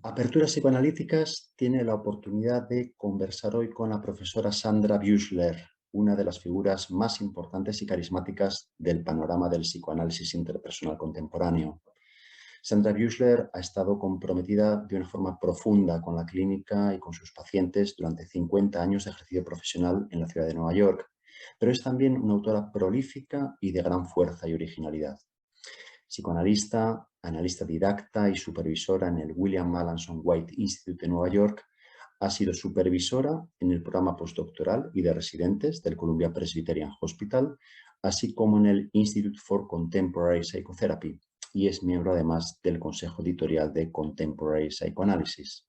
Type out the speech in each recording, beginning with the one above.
Aperturas Psicoanalíticas tiene la oportunidad de conversar hoy con la profesora Sandra Buechler, una de las figuras más importantes y carismáticas del panorama del psicoanálisis interpersonal contemporáneo. Sandra Buechler ha estado comprometida de una forma profunda con la clínica y con sus pacientes durante 50 años de ejercicio profesional en la ciudad de Nueva York, pero es también una autora prolífica y de gran fuerza y originalidad. Psicoanalista, analista didacta y supervisora en el William Mallinson White Institute de Nueva York, ha sido supervisora en el programa postdoctoral y de residentes del Columbia Presbyterian Hospital, así como en el Institute for Contemporary Psychotherapy, y es miembro además del consejo editorial de Contemporary Psychoanalysis.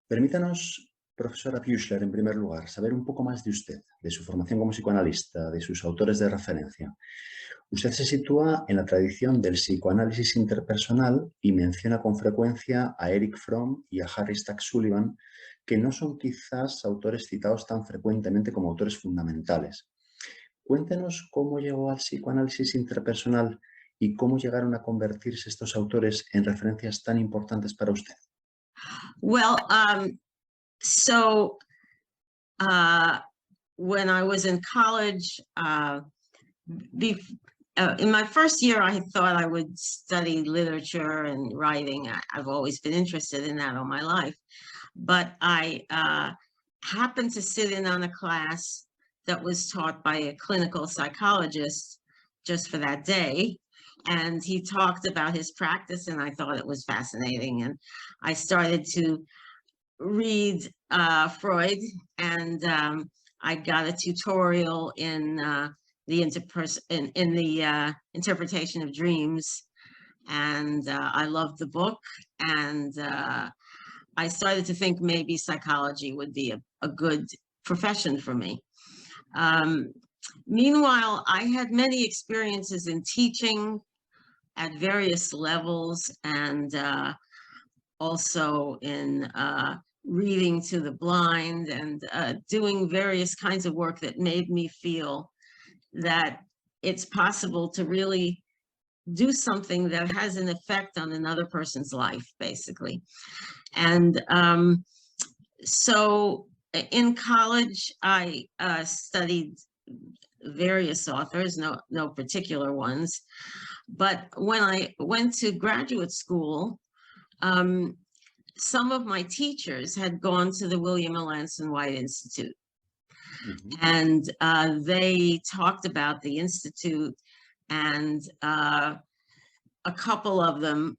Permítanos, profesora Buechler, en primer lugar, saber un poco más de usted, de su formación como psicoanalista, de sus autores de referencia. Usted se sitúa en la tradición del psicoanálisis interpersonal y menciona con frecuencia a Erich Fromm y a Harry Stack Sullivan, que no son quizás autores citados tan frecuentemente como autores fundamentales. Cuéntenos cómo llegó al psicoanálisis interpersonal y cómo llegaron a convertirse estos autores en referencias tan importantes para usted. Well, when I was in college, in my first year, I thought I would study literature and writing. I've always been interested in that all my life. But I happened to sit in on a class that was taught by a clinical psychologist just for that day. And he talked about his practice, and I thought it was fascinating. And I started to read Freud, and I got a tutorial in the interpretation of dreams, and I loved the book, and I started to think maybe psychology would be a good profession for me. Meanwhile, I had many experiences in teaching at various levels, and also in reading to the blind, and doing various kinds of work that made me feel that it's possible to really do something that has an effect on another person's life, basically. And so in college, I studied various authors, no particular ones. But when I went to graduate school, some of my teachers had gone to the William Melanson White Institute. And they talked about the Institute, and a couple of them,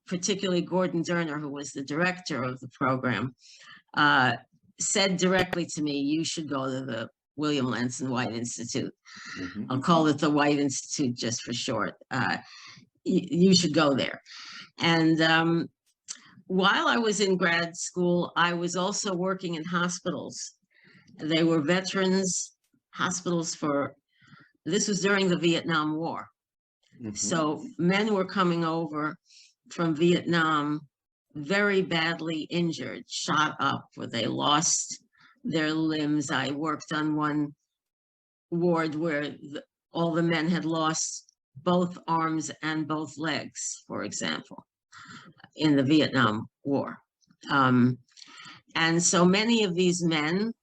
particularly Gordon Derner, who was the director of the program, said directly to me, you should go to the William Melanson White Institute. I'll call it the White Institute just for short. You should go there. And while I was in grad school, I was also working in hospitals. They were veterans hospitals this was during the Vietnam War. So men were coming over from Vietnam very badly injured, shot up, where they lost their limbs. I worked on one ward where all the men had lost both arms and both legs, for example, in the Vietnam War. And so many of these men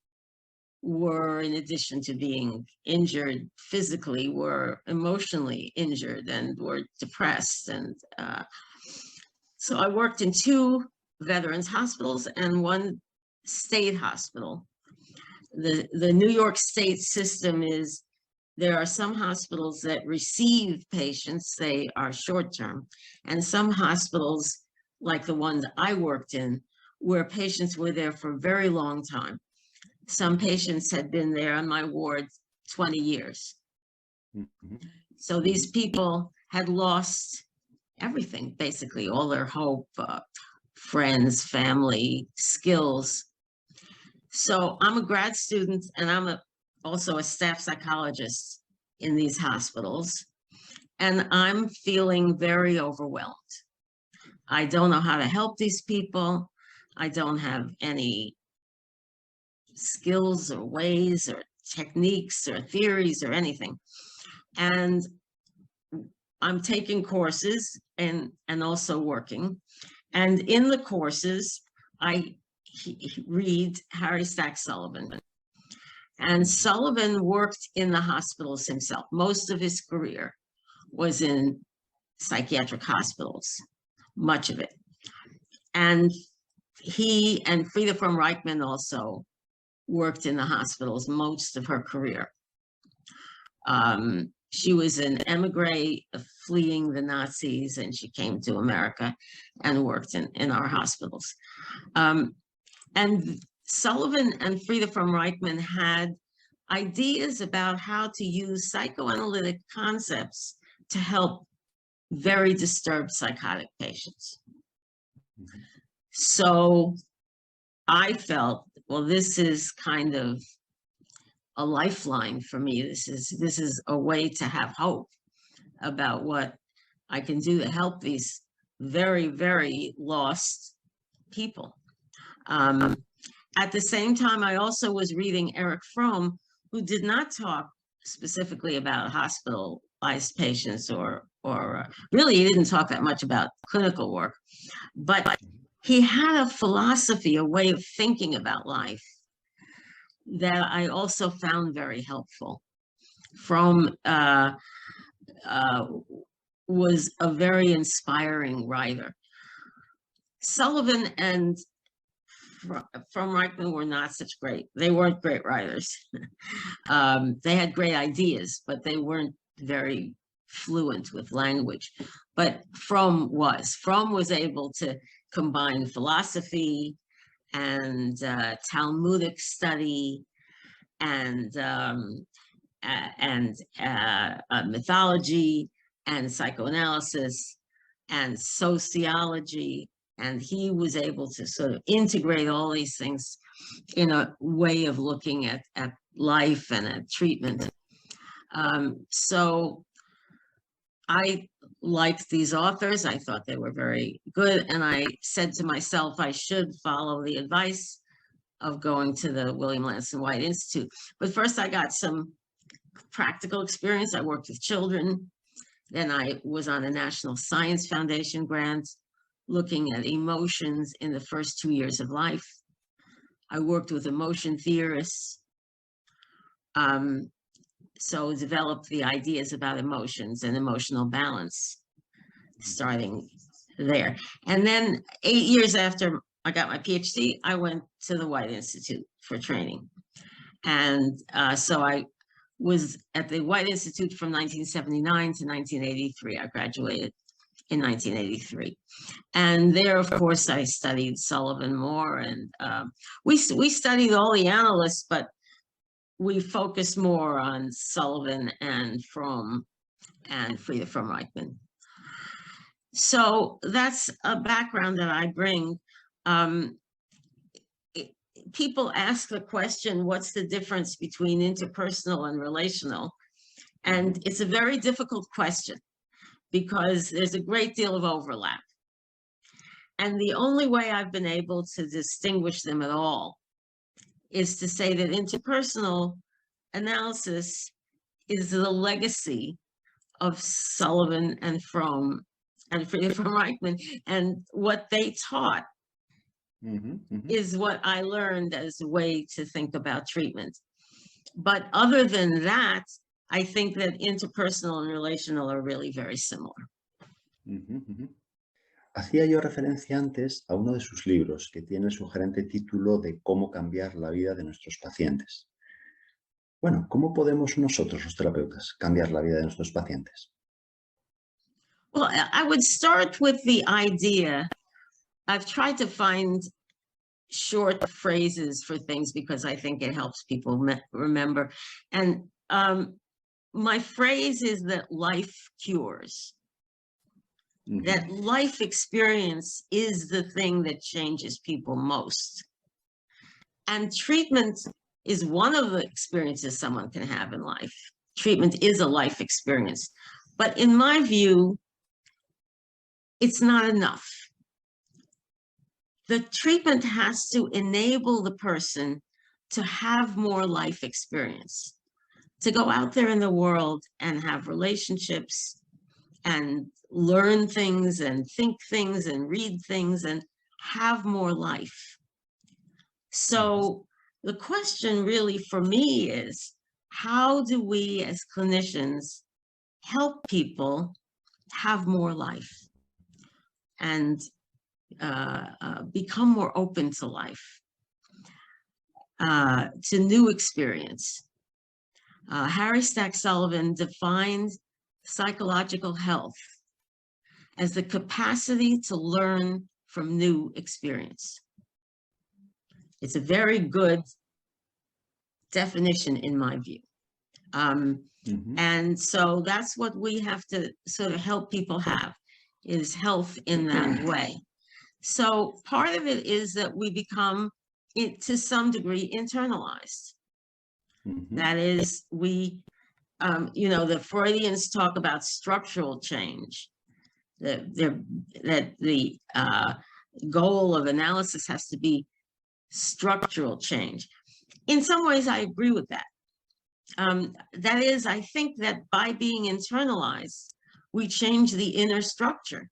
were, in addition to being injured physically, were emotionally injured and were depressed. And so I worked in 2 veterans hospitals and 1 state hospital. The New York state system is, there are some hospitals that receive patients, they are short-term, and some hospitals, like the ones I worked in, where patients were there for a very long time. Some patients had been there on my ward 20 years. So these people had lost everything, basically, all their hope, friends, family, skills. So I'm a grad student, and I'm also a staff psychologist in these hospitals, and I'm feeling very overwhelmed. I don't know how to help these people. I don't have any skills or ways or techniques or theories or anything. And I'm taking courses and also working. And in the courses, I read Harry Stack Sullivan. And Sullivan worked in the hospitals himself. Most of his career was in psychiatric hospitals, much of it. And he and Frieda von Reichmann also worked in the hospitals most of her career. She was an emigre fleeing the Nazis, and she came to America and worked in our hospitals. And Sullivan and Frieda von Reichmann had ideas about how to use psychoanalytic concepts to help very disturbed psychotic patients. So I felt, well, this is kind of a lifeline for me. This is a way to have hope about what I can do to help these very, very lost people. At the same time, I also was reading Erich Fromm, who did not talk specifically about hospitalized patients or really he didn't talk that much about clinical work, but he had a philosophy, a way of thinking about life that I also found very helpful. Fromm was a very inspiring writer. Sullivan and von Reichmann were not such they weren't great writers. They had great ideas, but they weren't very fluent with language. But Fromm was able to combine philosophy and Talmudic study and mythology and psychoanalysis and sociology. And he was able to sort of integrate all these things in a way of looking at life and at treatment. So I liked these authors. I thought they were very good. And I said to myself, I should follow the advice of going to the William Lansing White Institute. But first I got some practical experience. I worked with children. Then I was on a National Science Foundation grant looking at emotions in the first 2 years of life. I worked with emotion theorists. So developed the ideas about emotions and emotional balance, starting there. And then 8 years after I got my PhD, I went to the White Institute for training. And so I was at the White Institute from 1979 to 1983. I graduated in 1983. And there, of course, I studied Sullivan more, and we studied all the analysts, but we focused more on Sullivan and Fromm and Frieda von Reichmann. So that's a background that I bring. People ask the question, what's the difference between interpersonal and relational? And it's a very difficult question because there's a great deal of overlap. And the only way I've been able to distinguish them at all is to say that interpersonal analysis is the legacy of Sullivan and Fromm and Frieda von Reichmann, and what they taught is what I learned as a way to think about treatment. But other than that, I think that interpersonal and relational are really very similar. Hacía yo referencia antes a uno de sus libros que tiene el sugerente título de Cómo cambiar la vida de nuestros pacientes. Bueno, ¿cómo podemos nosotros, los terapeutas, cambiar la vida de nuestros pacientes? Well, I would start with the idea. I've tried to find short phrases for things because I think it helps people remember. And my phrase is that life cures. That life experience is the thing that changes people most. And treatment is one of the experiences someone can have in life. Treatment is a life experience. But in my view, it's not enough. The treatment has to enable the person to have more life experience. to go out there in the world and have relationships and learn things and think things and read things and have more life. So the question really for me is, how do we as clinicians help people have more life and become more open to life, to new experience? Harry Stack Sullivan defined psychological health as the capacity to learn from new experience. It's a very good definition in my view. And so that's what we have to sort of help people have, is health in that way. So part of it is that we become, to some degree, internalized. That is, we, the Freudians talk about structural change, that the goal of analysis has to be structural change. In some ways, I agree with that. That is, I think that by being internalized, we change the inner structure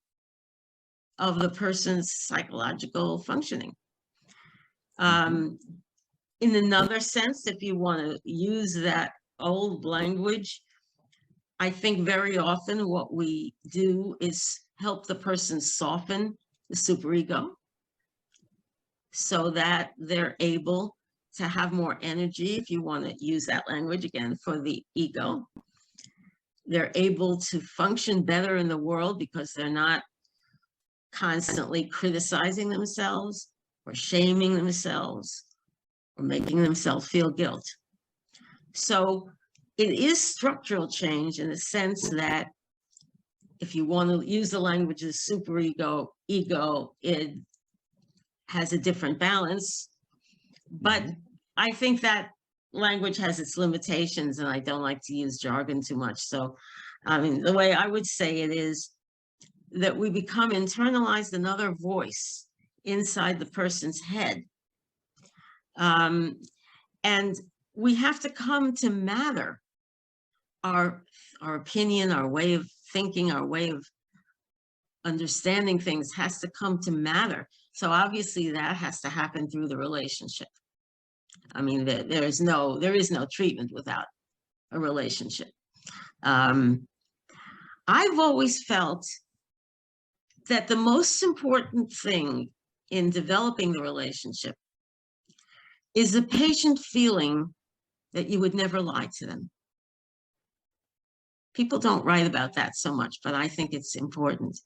of the person's psychological functioning. In another sense, if you want to use that old language, I think very often what we do is help the person soften the superego so that they're able to have more energy, if you want to use that language again, for the ego. They're able to function better in the world because they're not constantly criticizing themselves or shaming themselves or making themselves feel guilt. So it is structural change in the sense that if you want to use the language of superego, ego, it has a different balance. But I think that language has its limitations, and I don't like to use jargon too much. So, I mean, the way I would say it is that we become internalized another voice inside the person's head. And we have to come to matter. Our opinion, our way of thinking, our way of understanding things has to come to matter. So obviously that has to happen through the relationship. I mean, there is no treatment without a relationship. I've always felt that the most important thing in developing the relationship is the patient feeling that you would never lie to them. People don't write about that so much, but I think it's important.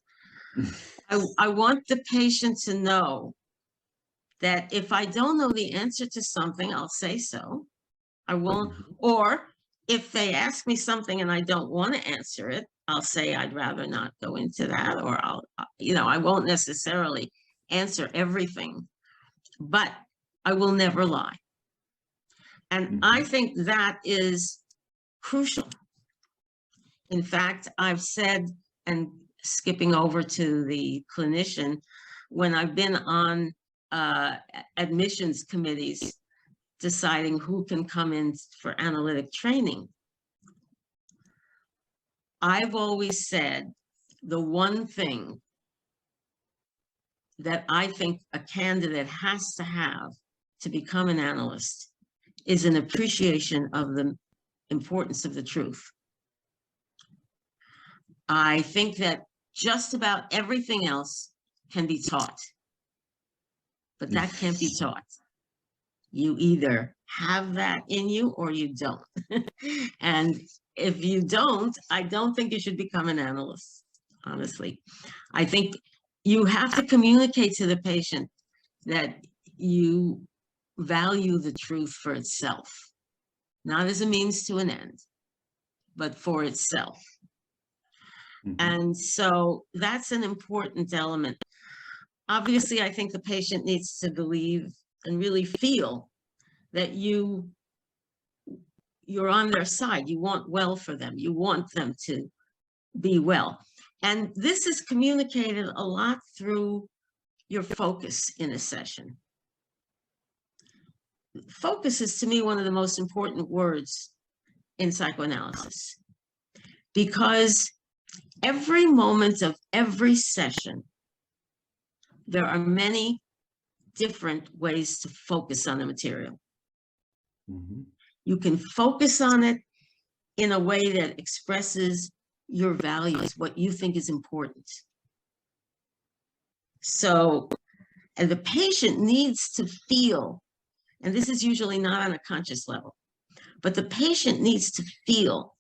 I want the patient to know that if I don't know the answer to something, I'll say so. I won't, or if they ask me something and I don't want to answer it, I'll say I'd rather not go into that, or I won't necessarily answer everything, but I will never lie. And I think that is crucial. In fact, I've said, and skipping over to the clinician, when I've been on admissions committees deciding who can come in for analytic training, I've always said the one thing that I think a candidate has to have to become an analyst is an appreciation of the importance of the truth. I think that just about everything else can be taught, but that can't be taught. You either have that in you or you don't. And if you don't, I don't think you should become an analyst, honestly. I think you have to communicate to the patient that you value the truth for itself, not as a means to an end, but for itself. And so that's an important element. Obviously, I think the patient needs to believe and really feel that you're on their side. You want well for them. You want them to be well. And this is communicated a lot through your focus in a session. Focus is, to me, one of the most important words in psychoanalysis, because every moment of every session, there are many different ways to focus on the material. You can focus on it in a way that expresses your values, what you think is important. So, and the patient needs to feel, and this is usually not on a conscious level, but the patient needs to feel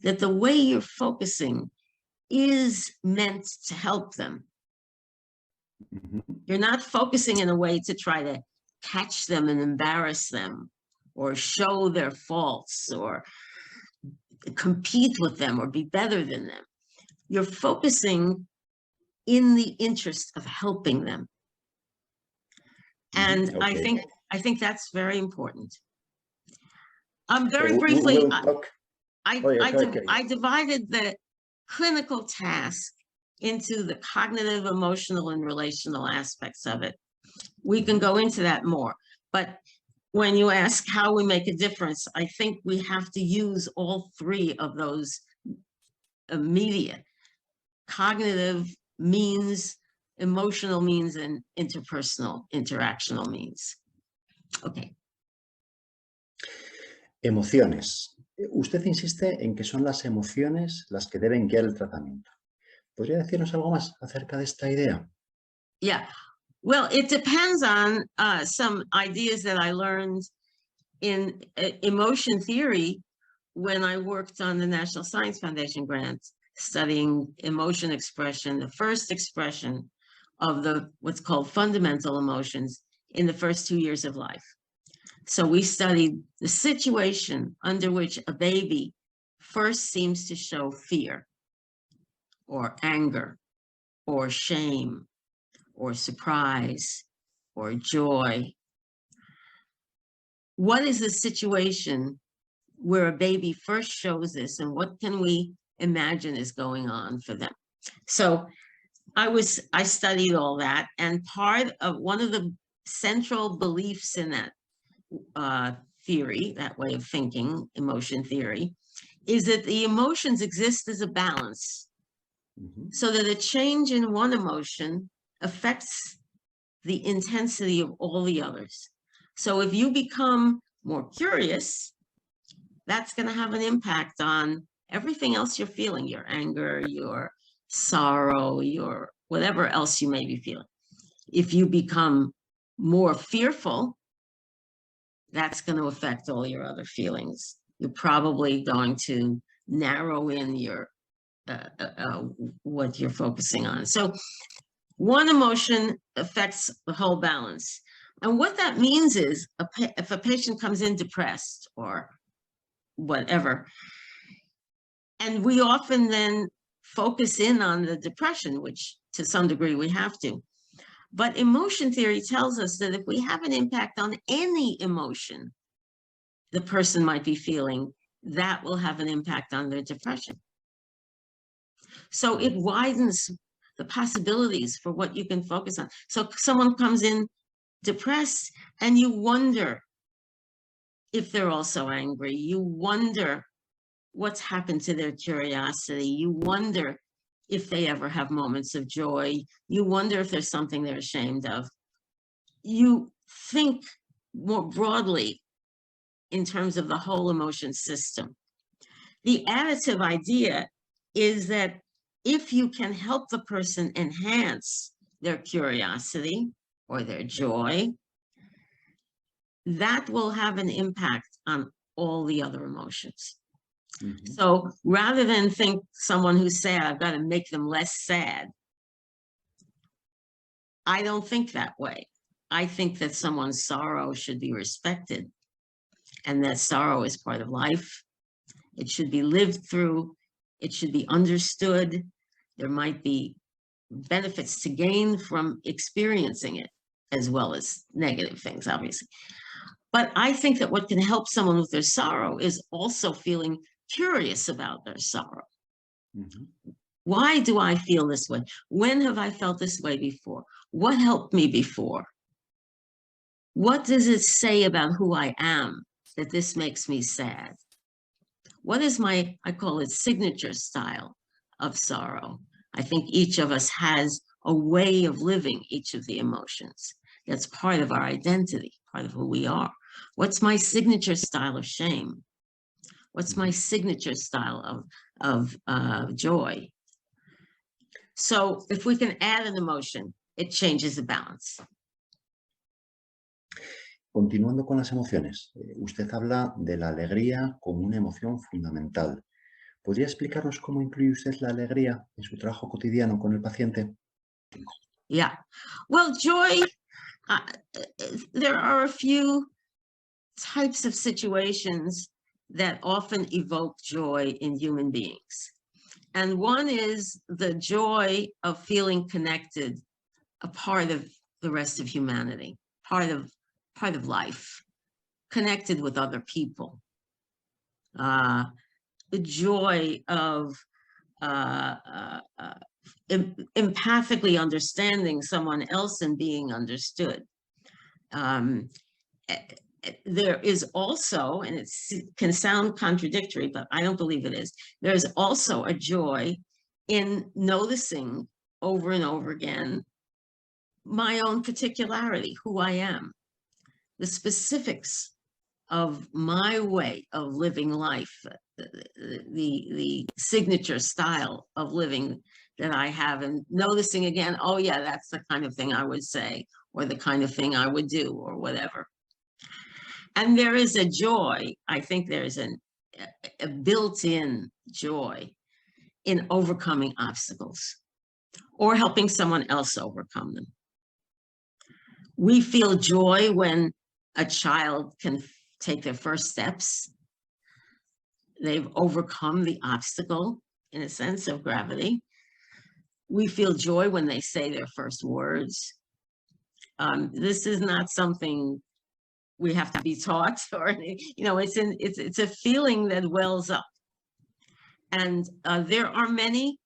that the way you're focusing is meant to help them. You're not focusing in a way to try to catch them and embarrass them, or show their faults, or compete with them, or be better than them. You're focusing in the interest of helping them. And okay. I think that's very important. Very briefly, I divided the clinical task into the cognitive, emotional, and relational aspects of it. We can go into that more, but when you ask how we make a difference, I think we have to use all three of those immediate. Cognitive means, emotional means, and interpersonal, interactional means. Okay. Emociones. Usted insiste en que son las emociones las que deben guiar el tratamiento. ¿Podría decirnos algo más acerca de esta idea? Yeah. Well, it depends on some ideas that I learned in emotion theory when I worked on the National Science Foundation grant, studying emotion expression, the first expression of what's called fundamental emotions in the first 2 years of life. So we studied the situation under which a baby first seems to show fear, or anger, or shame, or surprise, or joy. What is the situation where a baby first shows this, and what can we imagine is going on for them? So I studied all that, and part of one of the central beliefs in that theory, that way of thinking, emotion theory, is that the emotions exist as a balance, so that a change in one emotion affects the intensity of all the others. So if you become more curious, that's going to have an impact on everything else you're feeling, your anger, your sorrow, your whatever else you may be feeling. If you become more fearful, that's going to affect all your other feelings. You're probably going to narrow in your what you're focusing on. So one emotion affects the whole balance. And what that means is if a patient comes in depressed or whatever, and we often then focus in on the depression, which to some degree we have to. But emotion theory tells us that if we have an impact on any emotion the person might be feeling, that will have an impact on their depression. So it widens the possibilities for what you can focus on. So someone comes in depressed and you wonder if they're also angry. You wonder what's happened to their curiosity. You wonder if they ever have moments of joy. You wonder if there's something they're ashamed of. You think more broadly in terms of the whole emotion system. The additive idea is that if you can help the person enhance their curiosity or their joy, that will have an impact on all the other emotions. So rather than think someone who's sad, I've got to make them less sad, I don't think that way. I think that someone's sorrow should be respected, and that sorrow is part of life. It should be lived through. It should be understood. There might be benefits to gain from experiencing it, as well as negative things, obviously. But I think that what can help someone with their sorrow is also feeling curious about their sorrow. Why do I feel this way? When have I felt this way before? What helped me before? What does it say about who I am that this makes me sad? What is my, I call it signature style of sorrow? I think each of us has a way of living each of the emotions. That's part of our identity, part of who we are. What's my signature style of shame? What's my signature style of joy? So if we can add an emotion, it changes the balance. Continuando con las emociones, usted habla de la alegría como una emoción fundamental. ¿Podría explicarnos cómo incluye usted la alegría en su trabajo cotidiano con el paciente? Yeah. Well, joy, there are a few types of situations that often evoke joy in human beings. And one is the joy of feeling connected, a part of the rest of humanity, part of life, connected with other people. The joy of empathically understanding someone else and being understood. There is also, and it can sound contradictory, but I don't believe it is, there's also a joy in noticing over and over again my own particularity, who I am, the specifics of my way of living life, the signature style of living that I have, and noticing again, oh yeah, that's the kind of thing I would say, or the kind of thing I would do, or whatever. And there is a joy, I think there's a built-in joy in overcoming obstacles or helping someone else overcome them. We feel joy when a child can take their first steps. They've overcome the obstacle, in a sense, of gravity. We feel joy when they say their first words. This is not something we have to be taught, or it's a feeling that wells up. And there are many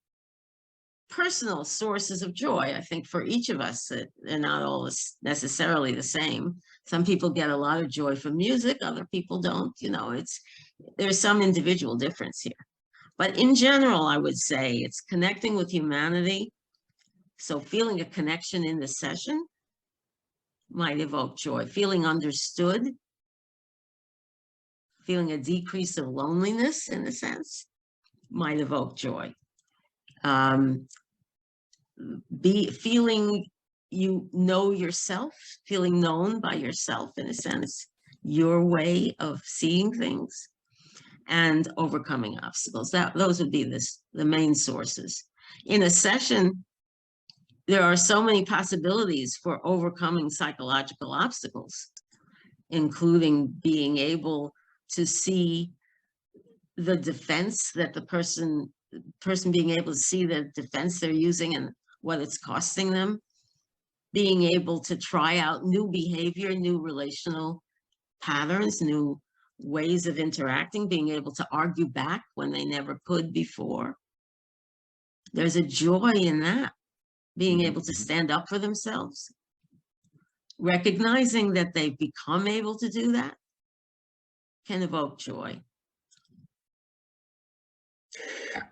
personal sources of joy, I think, for each of us. They're not all necessarily the same. Some people get a lot of joy from music, other people don't. There's some individual difference here. But in general, I would say it's connecting with humanity. So feeling a connection in the session might evoke joy. Feeling understood, feeling a decrease of loneliness, in a sense, might evoke joy. Feeling you know yourself, feeling known by yourself, in a sense, your way of seeing things, and overcoming obstacles. Those would be the main sources. In a session, there are so many possibilities for overcoming psychological obstacles, including being able to see the defense that the person being able to see the defense they're using and what it's costing them, being able to try out new behavior, new relational patterns, new ways of interacting, being able to argue back when they never could before. There's a joy in that, being able to stand up for themselves, recognizing that they've become able to do that can evoke joy.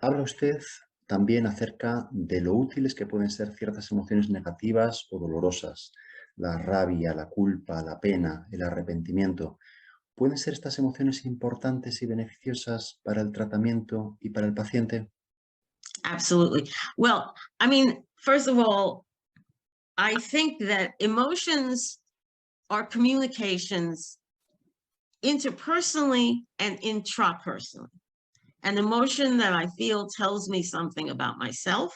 Habla usted también acerca de lo útiles que pueden ser ciertas emociones negativas o dolorosas. La rabia, la culpa, la pena, el arrepentimiento. ¿Pueden ser estas emociones importantes y beneficiosas para el tratamiento y para el paciente? Absolutely. Well, I mean, first of all, I think that emotions are communications interpersonally and intrapersonally. An emotion that I feel tells me something about myself,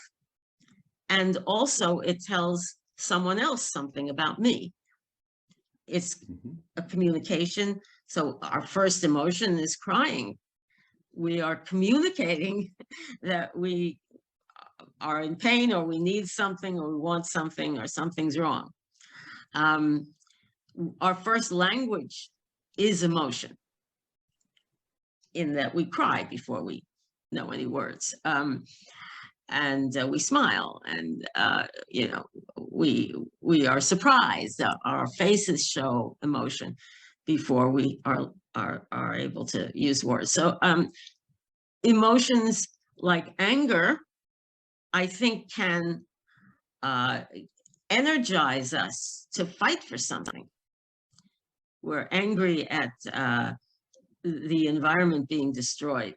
and also it tells someone else something about me. It's a communication. So our first emotion is crying. We are communicating that we are in pain, or we need something, or we want something, or something's wrong. Our first language is emotion, in that we cry before we know any words. And we smile, and we are surprised. Our faces show emotion before we are able to use words. So Emotions like anger, I think, can energize us to fight for something. We're angry at the environment being destroyed.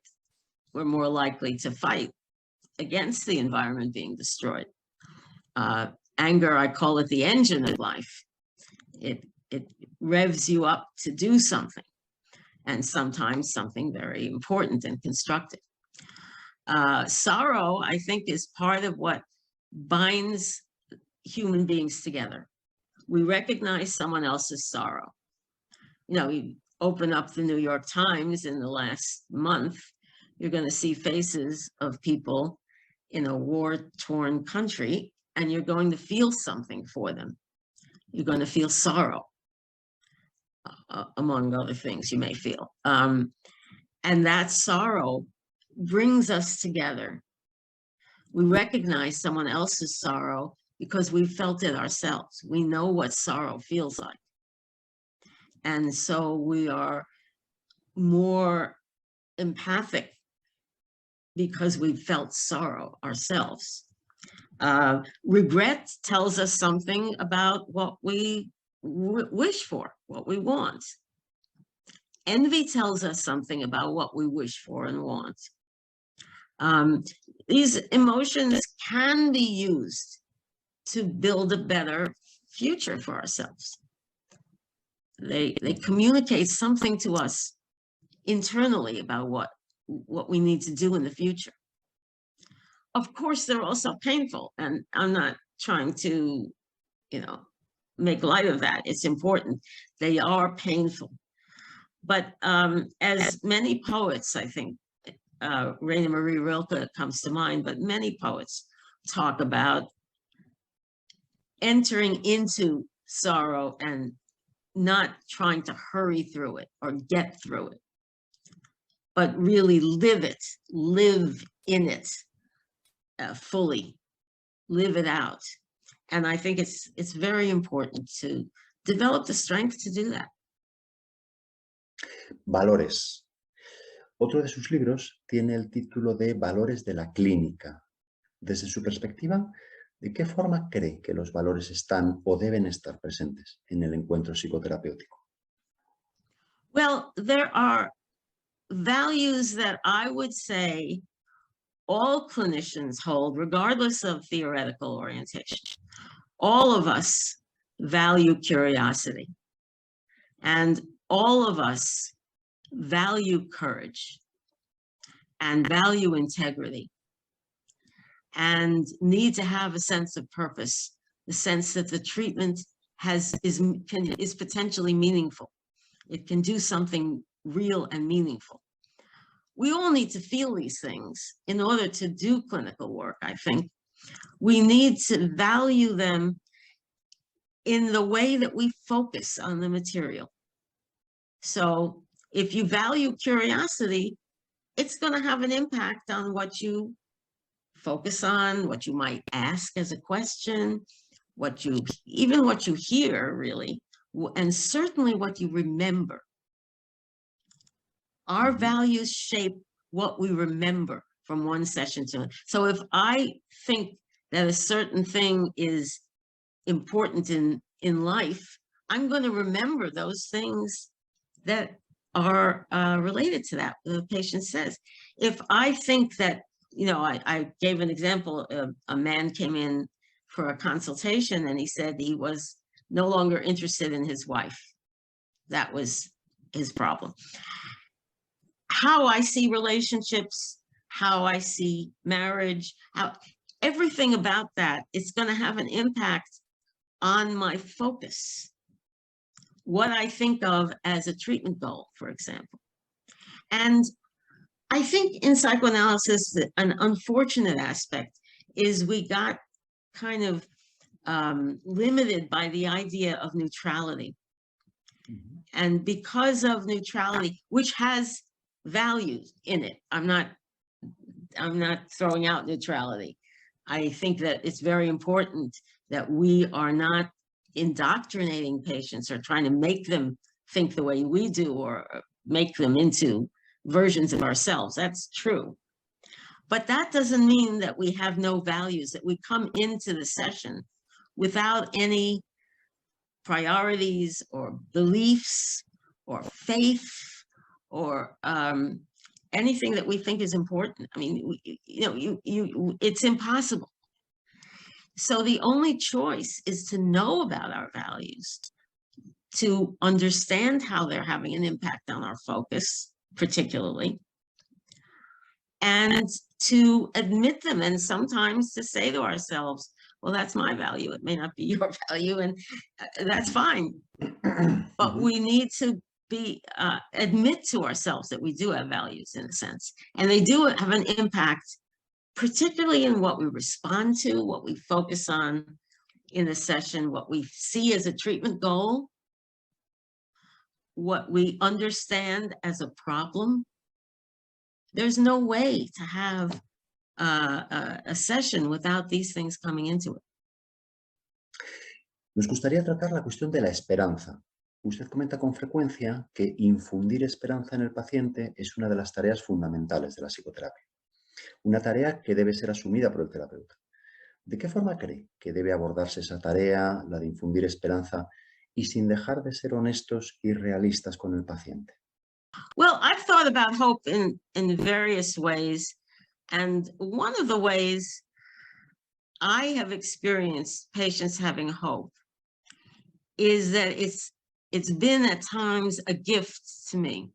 We're more likely to fight against the environment being destroyed. Anger, I call it the engine of life. It revs you up to do something, and sometimes something very important and constructive. Sorrow, I think, is part of what binds human beings together. We recognize someone else's sorrow. You know, you open up the New York Times in the last month, you're going to see faces of people in a war-torn country, and you're going to feel something for them. You're going to feel sorrow, among other things you may feel. And that sorrow brings us together. We recognize someone else's sorrow because we felt it ourselves. We know what sorrow feels like. And so we are more empathic because we felt sorrow ourselves. Regret tells us something about what we wish for, what we want. Envy tells us something about what we wish for and want. These emotions can be used to build a better future for ourselves. They communicate something to us internally about what we need to do in the future. Of course, they're also painful, and I'm not trying to, make light of that. It's important. They are painful. But as many poets, I think, Rainer Marie Rilke comes to mind, but many poets talk about entering into sorrow and not trying to hurry through it or get through it, but really live in it fully, live it out. And I think it's very important to develop the strength to do that. Valores. Otro de sus libros tiene el título de Valores de la Clínica. Desde su perspectiva, ¿de qué forma cree que los valores están o deben estar presentes en el encuentro psicoterapéutico? Well, there are values that I would say all clinicians hold, regardless of theoretical orientation. All of us value curiosity, and all of us value courage and value integrity and need to have a sense of purpose, the sense that the treatment is potentially meaningful. It can do something real and meaningful. We all need to feel these things in order to do clinical work, I think. We need to value them in the way that we focus on the material. So if you value curiosity, it's going to have an impact on what you focus on, what you might ask as a question, even what you hear, really, and certainly what you remember. Our values shape what we remember from one session to another. So if I think that a certain thing is important in life, I'm going to remember those things that are related to that, the patient says. If I think that, I gave an example, a man came in for a consultation and he said he was no longer interested in his wife. That was his problem. How I see relationships, how I see marriage, everything about that, it's going to have an impact on my focus. What I think of as a treatment goal, for example. And I think in psychoanalysis, an unfortunate aspect is we got kind of limited by the idea of neutrality. And because of neutrality, which has values in it, I'm not throwing out neutrality. I think that it's very important that we are not indoctrinating patients or trying to make them think the way we do or make them into versions of ourselves. That's true. But that doesn't mean that we have no values, that we come into the session without any priorities or beliefs or faith or anything that we think is important. I mean, it's impossible. So the only choice is to know about our values, to understand how they're having an impact on our focus, particularly, and to admit them, and sometimes to say to ourselves, well, that's my value. It may not be your value, and that's fine. But we need to admit to ourselves that we do have values, in a sense, and they do have an impact, particularly in what we respond to, what we focus on in a session, what we see as a treatment goal, what we understand as a problem. There's no way to have a session without these things coming into it. Nos gustaría tratar la cuestión de la esperanza. Usted comenta con frecuencia que infundir esperanza en el paciente es una de las tareas fundamentales de la psicoterapia. Una tarea que debe ser asumida por el terapeuta. ¿De qué forma cree que debe abordarse esa tarea, la de infundir esperanza, y sin dejar de ser honestos y realistas con el paciente? Well, I've thought about hope in various ways. And one of the ways I have experienced patients having hope is that it's been at times a gift to me,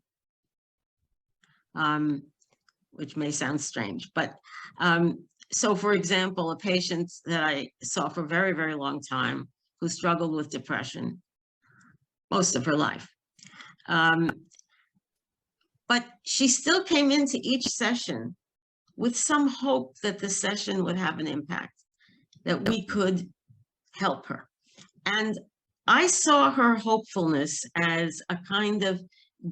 which may sound strange. But so, for example, a patient that I saw for a very, very long time who struggled with depression most of her life. But she still came into each session with some hope that the session would have an impact, that we could help her. And I saw her hopefulness as a kind of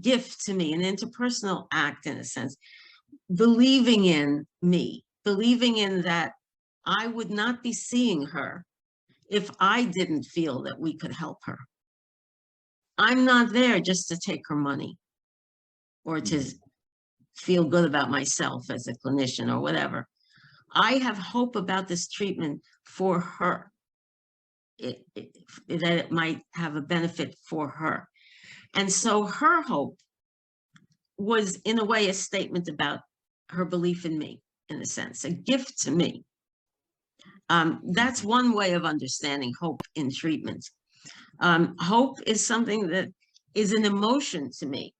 gift to me, an interpersonal act in a sense, believing in me, believing in that I would not be seeing her if I didn't feel that we could help her. I'm not there just to take her money or to feel good about myself as a clinician or whatever. I have hope about this treatment for her, that it might have a benefit for her. And so her hope was, in a way, a statement about her belief in me, in a sense, a gift to me. That's one way of understanding hope in treatment. Hope is something that is an emotion to me.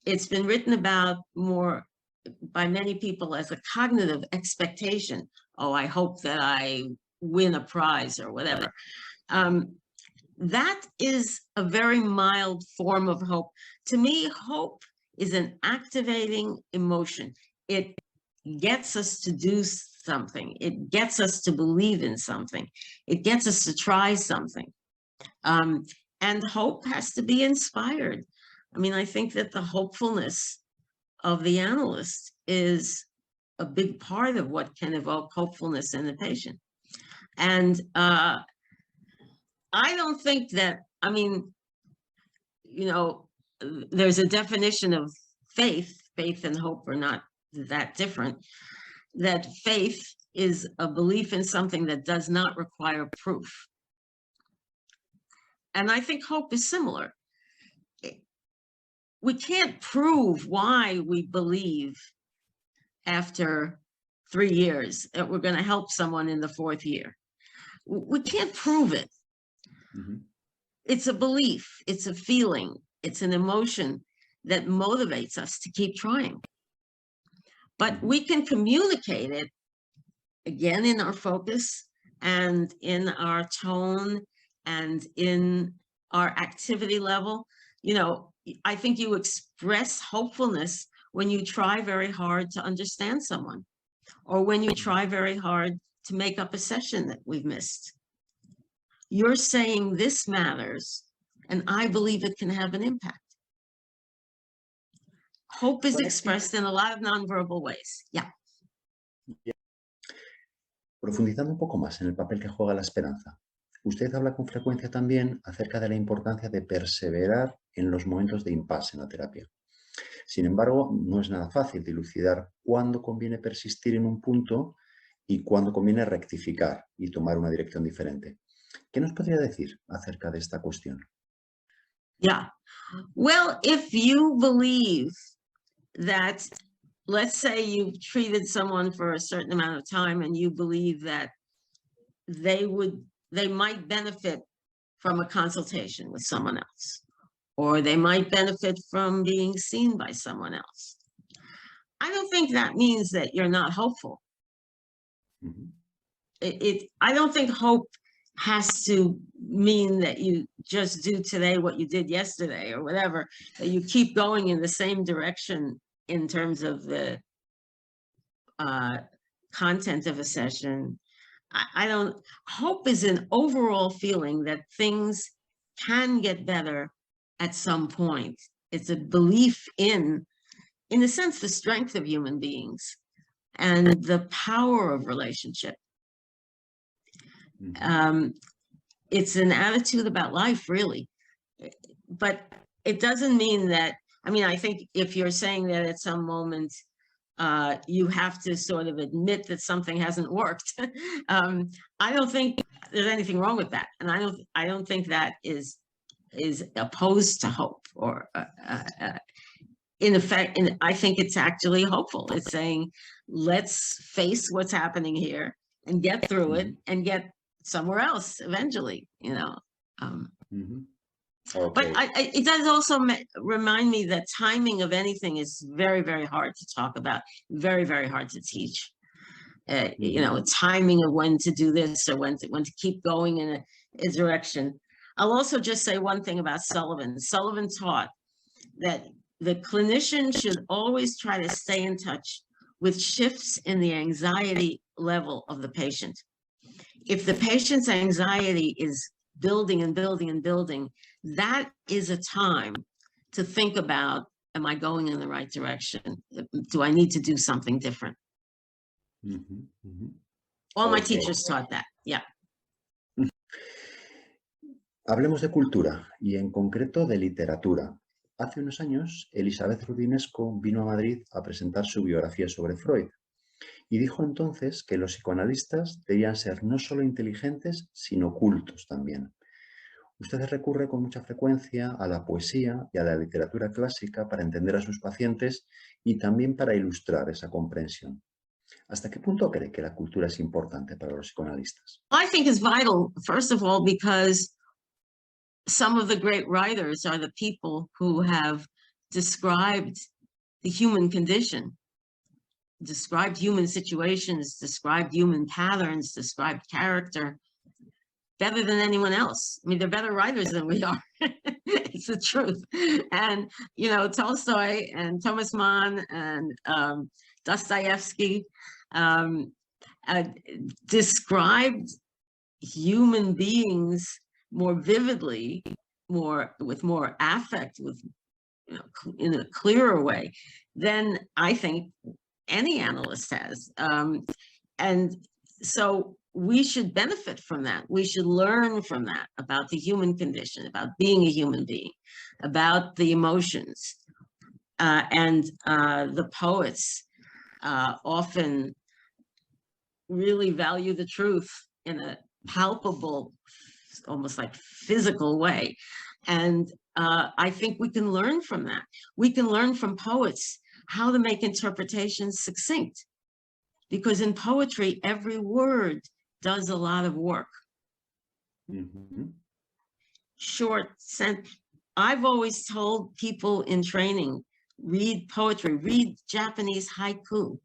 It's been written about more by many people as a cognitive expectation. Oh, I hope that I win a prize or whatever. That is a very mild form of hope. To me, hope is an activating emotion. It gets us to do something. It gets us to believe in something. It gets us to try something. And hope has to be inspired. I mean, I think that the hopefulness of the analyst is a big part of what can evoke hopefulness in the patient. And I don't think that, I mean, you know, there's a definition of faith. Faith and hope are not that different. That faith is a belief in something that does not require proof. And I think hope is similar. We can't prove why we believe after 3 years that we're going to help someone in the 4th year. We can't prove it. It's a belief, it's a feeling, it's an emotion that motivates us to keep trying. But we can communicate it, again, in our focus and in our tone and in our activity level. You know, I think you express hopefulness when you try very hard to understand someone, or when you try very hard to make up a session that we've missed. You're saying this matters, and I believe it can have an impact. Hope is expressed in a lot of nonverbal ways. Yeah. Profundizando un poco más en el papel que juega la esperanza, usted habla con frecuencia también acerca de la importancia de perseverar en los momentos de impasse en la terapia. Sin embargo, no es nada fácil dilucidar cuándo conviene persistir en un punto y cuándo conviene rectificar y tomar una dirección diferente. ¿Qué nos podría decir acerca de esta cuestión? Yeah. Well, if you believe that, let's say you've treated someone for a certain amount of time and you believe that they might benefit from a consultation with someone else, or they might benefit from being seen by someone else. I don't think that means that you're not hopeful. I don't think hope has to mean that you just do today what you did yesterday or whatever, that you keep going in the same direction in terms of the content of a session. Hope is an overall feeling that things can get better at some point. It's a belief in a sense, the strength of human beings and the power of relationship. It's an attitude about life, really. But it doesn't mean that, I mean, I think if you're saying that at some moment, you have to sort of admit that something hasn't worked. I don't think there's anything wrong with that. And I don't think that is opposed to hope, or in effect, I think it's actually hopeful. It's saying, let's face what's happening here and get through it and get somewhere else eventually, you know. Okay. But it does also remind me that timing of anything is very, very hard to talk about, very, very hard to teach. You know, timing of when to do this or when to keep going in a direction. I'll also just say one thing about Sullivan. Sullivan taught that the clinician should always try to stay in touch with shifts in the anxiety level of the patient. If the patient's anxiety is building and building and building, that is a time to think about, am I going in the right direction? Do I need to do something different? All my teachers taught that, yeah. Hablemos de cultura y en concreto de literatura. Hace unos años, Elizabeth Rudinesco vino a Madrid a presentar su biografía sobre Freud y dijo entonces que los psicoanalistas debían ser no solo inteligentes, sino cultos también. Usted recurre con mucha frecuencia a la poesía y a la literatura clásica para entender a sus pacientes y también para ilustrar esa comprensión. ¿Hasta qué punto cree que la cultura es importante para los psicoanalistas? I think it's vital, first of all, because some of the great writers are the people who have described the human condition, described human situations, described human patterns, described character better than anyone else. I mean, they're better writers than we are. It's the truth. And, you know, Tolstoy and Thomas Mann and Dostoevsky described human beings more vividly, with more affect, with, you know, in a clearer way than I think any analyst has. And so we should benefit from that. We should learn from that about the human condition, about being a human being, about the emotions. And the poets often really value the truth in a palpable, almost like physical way. And I think we can learn from that. We can learn from poets how to make interpretations succinct. Because in poetry, every word does a lot of work. Short sentence. I've always told people in training, read poetry, read Japanese haiku,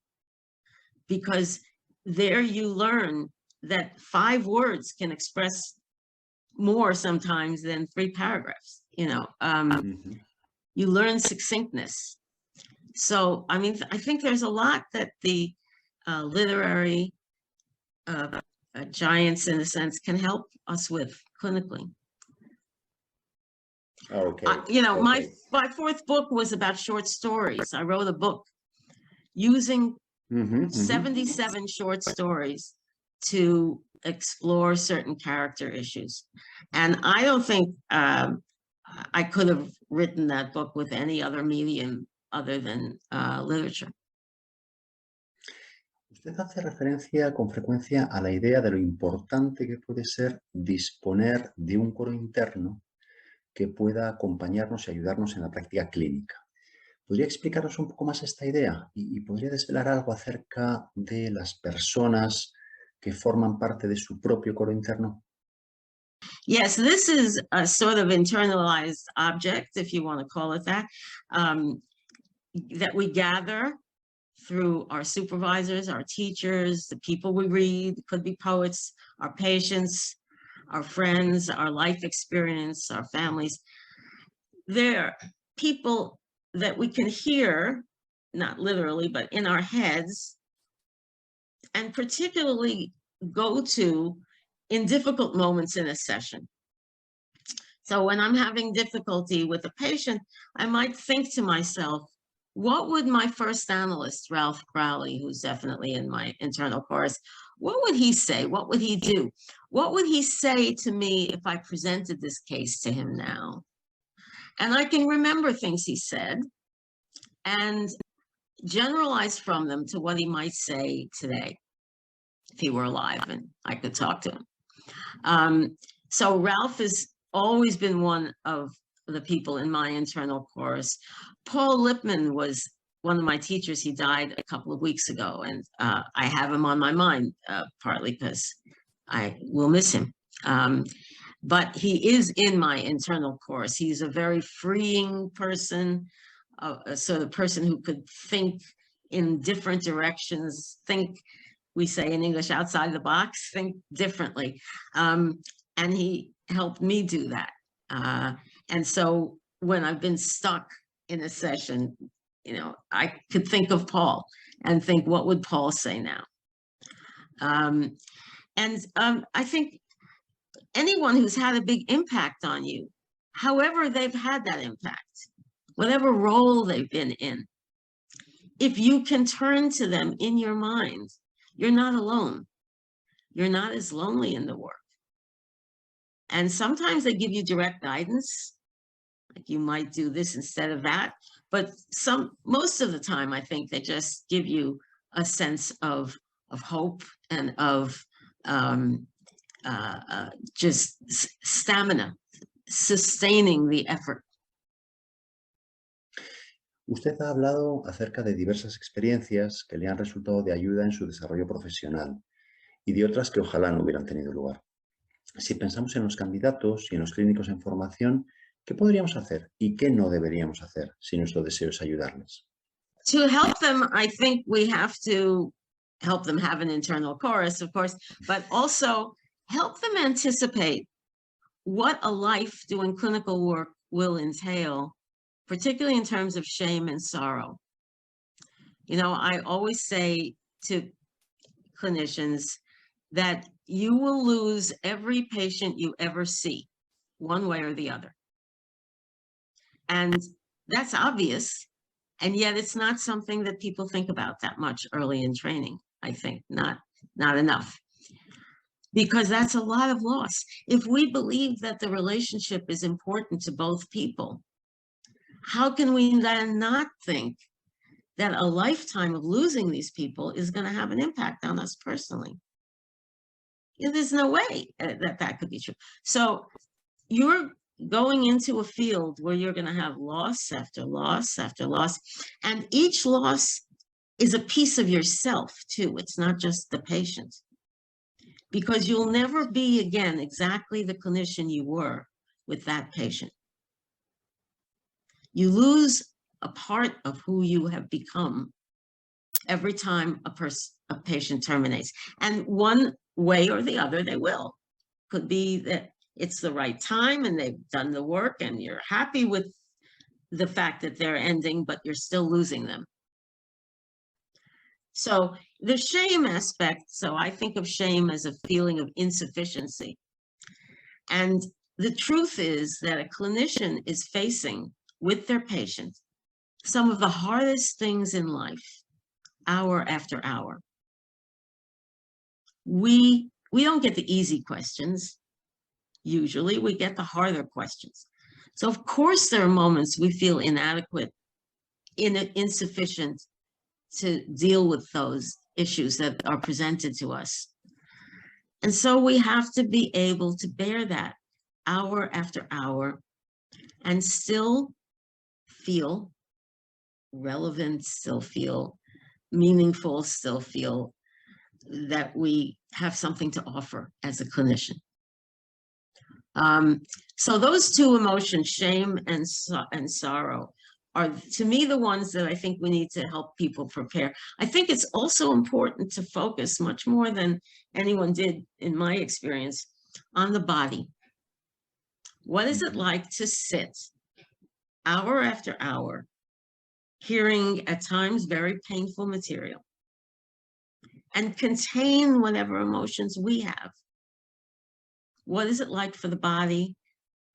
because there you learn that 5 words can express more sometimes than 3 paragraphs. You know, you learn succinctness. So, I mean, I think there's a lot that the literary giants, in a sense, can help us with clinically. Okay. You know, my 4th book was about short stories. I wrote a book using 77 short stories to explore certain character issues. And I don't think I could have written that book with any other medium other than literature. Usted hace referencia con frecuencia a la idea de lo importante que puede ser disponer de un coro interno que pueda acompañarnos y ayudarnos en la práctica clínica. ¿Podría explicarnos un poco más esta idea? ¿Y podría desvelar algo acerca de las personas que forman parte de su propio coro interno? Yes, this is a sort of internalized object, if you want to call it that we gather through our supervisors, our teachers, the people we read, could be poets, our patients, our friends, our life experience, our families. They're people that we can hear, not literally, but in our heads, and particularly go to in difficult moments in a session. So when I'm having difficulty with a patient, I might think to myself, what would my first analyst, Ralph Crowley, who's definitely in my internal chorus, what would he say? What would he do? What would he say to me if I presented this case to him now? And I can remember things he said and generalize from them to what he might say today if he were alive and I could talk to him. So Ralph has always been one of the people in my internal chorus. Paul Lipman was one of my teachers. He died a couple of weeks ago, and I have him on my mind, partly because I will miss him. But he is in my internal chorus. He's a very freeing person, a sort of person who could think in different directions, think, we say in English, outside the box, think differently. And he helped me do that. And so when I've been stuck in a session, you know, I could think of Paul and think, what would Paul say now? I think anyone who's had a big impact on you, however they've had that impact, whatever role they've been in, if you can turn to them in your mind, you're not alone. You're not as lonely in the work. And sometimes they give you direct guidance, like you might do this instead of that. But most of the time, I think they just give you a sense of hope and of just stamina, sustaining the effort. Usted ha hablado acerca de diversas experiencias que le han resultado de ayuda en su desarrollo profesional y de otras que ojalá no hubieran tenido lugar. Si pensamos en los candidatos y en los clínicos en formación, ¿qué podríamos hacer y qué no deberíamos hacer si nuestro deseo es ayudarles? To help them, I think we have to help them have an internal chorus, of course, but also help them anticipate what a life doing clinical work will entail, particularly in terms of shame and sorrow. You know, I always say to clinicians that you will lose every patient you ever see, one way or the other. And that's obvious, and yet it's not something that people think about that much early in training, I think, not enough. Because that's a lot of loss. If we believe that the relationship is important to both people, how can we then not think that a lifetime of losing these people is going to have an impact on us personally? There's no way that could be true. So you're going into a field where you're going to have loss after loss after loss, and each loss is a piece of yourself too. It's not just the patient, because you'll never be again exactly the clinician you were with that patient. You lose a part of who you have become every time a patient terminates, and one way or the other they will. Could be that it's the right time and they've done the work and you're happy with the fact that they're ending, but you're still losing them. So the shame aspect, so I think of shame as a feeling of insufficiency. And the truth is that a clinician is facing with their patient some of the hardest things in life, hour after hour. We don't get the easy questions. Usually we get the harder questions. So of course there are moments we feel inadequate insufficient to deal with those issues that are presented to us. And so we have to be able to bear that hour after hour and still feel relevant, still feel meaningful, still feel that we have something to offer as a clinician. So those two emotions, shame and sorrow, are to me the ones that I think we need to help people prepare. I think it's also important to focus much more than anyone did in my experience on the body. What is it like to sit hour after hour, hearing at times very painful material, and contain whatever emotions we have? What is it like for the body,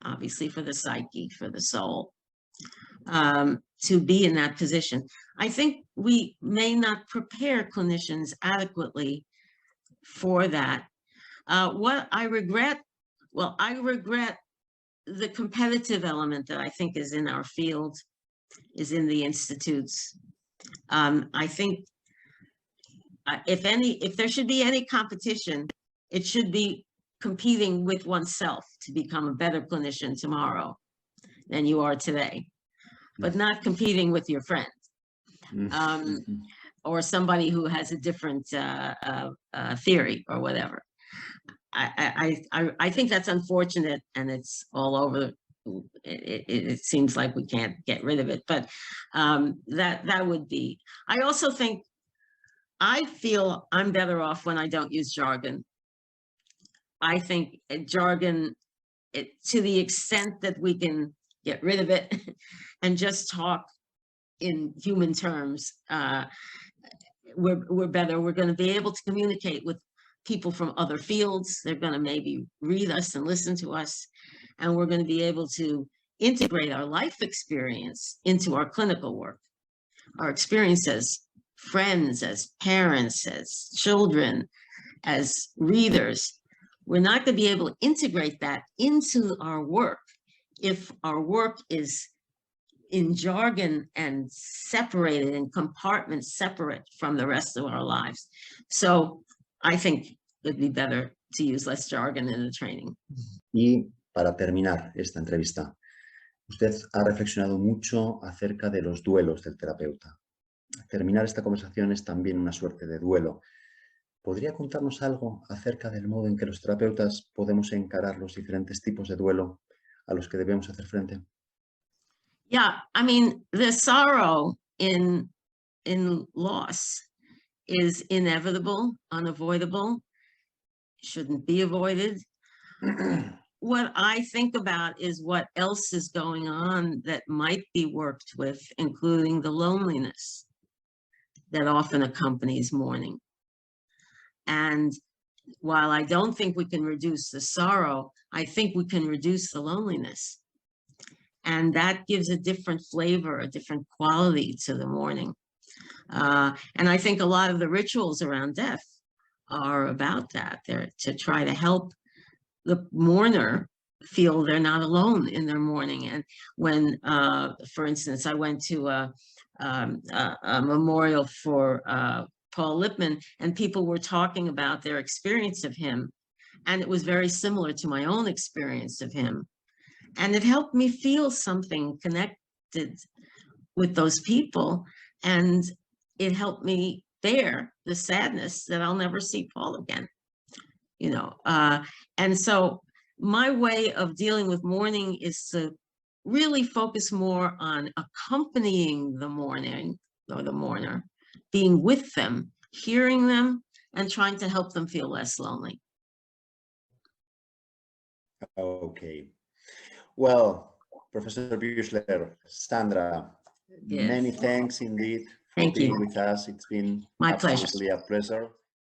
obviously for the psyche, for the soul, to be in that position? I think we may not prepare clinicians adequately for that. What I regret, well, I regret the competitive element that I think is in our field, is in the institutes. I think if there should be any competition, it should be competing with oneself to become a better clinician tomorrow than you are today, but not competing with your friend or somebody who has a different theory or whatever. I think that's unfortunate, and it's all over. It seems like we can't get rid of it, but that would be. I also think I feel I'm better off when I don't use jargon. I think jargon, to the extent that we can get rid of it and just talk in human terms, we're better. We're going to be able to communicate with people from other fields. They're going to maybe read us and listen to us, and we're going to be able to integrate our life experience into our clinical work, our experience as friends, as parents, as children, as readers. We're not going to be able to integrate that into our work if our work is in jargon and separated in compartments separate from the rest of our lives. So I think it'd be better to use less jargon in the training. Y para terminar esta entrevista, usted ha reflexionado mucho acerca de los duelos del terapeuta. Terminar esta conversación es también una suerte de duelo. ¿Podría contarnos algo acerca del modo en que los terapeutas podemos encarar los diferentes tipos de duelo a los que debemos hacer frente? Yeah, I mean, the sorrow in loss is inevitable, unavoidable, shouldn't be avoided. What I think about is what else is going on that might be worked with, including the loneliness that often accompanies mourning. And while I don't think we can reduce the sorrow, I think we can reduce the loneliness. And that gives a different flavor, a different quality to the mourning. And I think a lot of the rituals around death are about that. They're to try to help the mourner feel they're not alone in their mourning. And when, for instance, I went to a memorial for Paul Lippmann, and people were talking about their experience of him. And it was very similar to my own experience of him. And it helped me feel something connected with those people. And it helped me bear the sadness that I'll never see Paul again. You know, and so my way of dealing with mourning is to really focus more on accompanying the mourning or the mourner, being with them, hearing them, and trying to help them feel less lonely. Okay. Well, Professor Buechler, Sandra, Yes. many thanks indeed for Thank being you. with us. It's been My pleasure. absolutely a pleasure.